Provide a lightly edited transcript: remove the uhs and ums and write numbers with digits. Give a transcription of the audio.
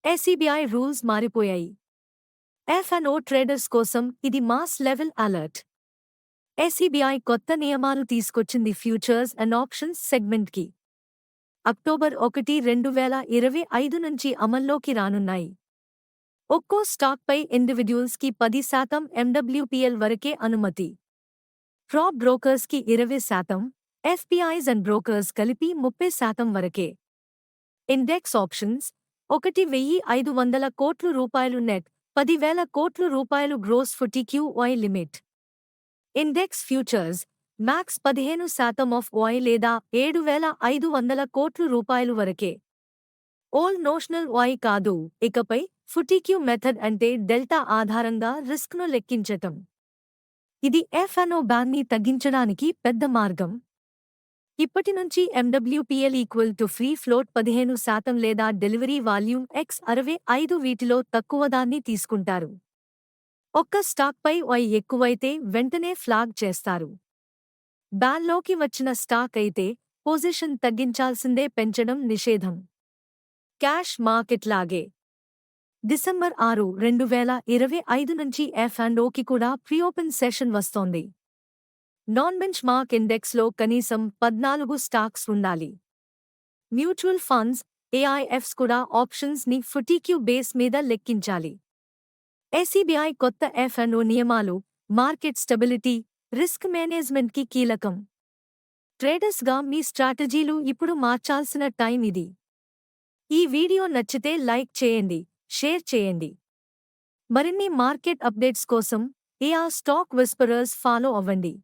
ఎస్ఈబీఐ rules మారిపోయాయి. F&O traders కోసం ఇది మాస్ లెవెల్ అలర్ట్. ఎస్ఈబీఐ కొత్త నియమాలు తీసుకొచ్చింది ఫ్యూచర్స్ అండ్ ఆప్షన్స్ సెగ్మెంట్కి. అక్టోబర్ 1, 2025 నుంచి అమల్లోకి రానున్నాయి. ఒక్కో స్టాక్పై ఇండివిడ్యువల్స్కి 10% ఎండబ్ల్యూపీఎల్ వరకే అనుమతి. ప్రాప్ బ్రోకర్స్కి 20%, ఎఫ్పిఐస్ అండ్ బ్రోకర్స్ కలిపి 30% వరకే. ఇండెక్స్ ఆప్షన్స్ 1,500 కోట్ల రూపాయలు నెట్, 10,000 కోట్ల రూపాయలు gross FTQY limit. Index futures max 15% of OI లేదా 7,500 కోట్ల రూపాయలు వరకే. ఓల్ నోషనల్ OI కాదు. ఇకపై FTQ మెథడ్ అంటే డెల్టా ఆధారంగా రిస్క్ను లెక్కించటం. ఇది ఎఫ్ఎన్ఓ బ్యాన్ని తగ్గించడానికి పెద్ద మార్గం. ఇప్పటి నుంచి ఎండబ్ల్యూపీఎల్ ఫ్రీ ఫ్లోట్ 15% లేదా డెలివరీ వాల్యూమ్ x65 వీటిలో తక్కువదాన్ని తీసుకుంటారు. ఒక్క స్టాక్పై OI ఎక్కువైతే వెంటనే ఫ్లాగ్ చేస్తారు. బ్యాన్లోకి వచ్చిన స్టాక్ అయితే పొజిషన్ తగ్గించాల్సిందే, పెంచడం నిషేధం. క్యాష్ మార్కెట్ లాగే డిసెంబర్ 6, 2025 నుంచి ఎఫ్ఎన్ఓకి కూడా ప్రీఓపెన్ సెషన్ వస్తోంది. నాన్ బెంచ్ మార్క్ ఇండెక్స్లో కనీసం 14 స్టాక్స్ ఉండాలి. మ్యూచువల్ ఫండ్స్, ఏఐఎఫ్స్ కూడా ఆప్షన్స్ ని FTQ బేస్ మీద లెక్కించాలి. ఎస్ఈబీఐ కొత్త ఎఫ్ఎన్ఓ నియమాలు మార్కెట్ స్టెబిలిటీ, రిస్క్ మేనేజ్మెంట్కి కీలకం. ట్రేడర్స్గా మీ స్ట్రాటజీలు ఇప్పుడు మార్చాల్సిన టైం ఇది. ఈ వీడియో నచ్చితే లైక్ చేయండి, షేర్ చేయండి. మరిన్ని మార్కెట్ అప్డేట్స్ కోసం ఏఆర్ స్టాక్ విస్పరర్స్ ఫాలో అవ్వండి.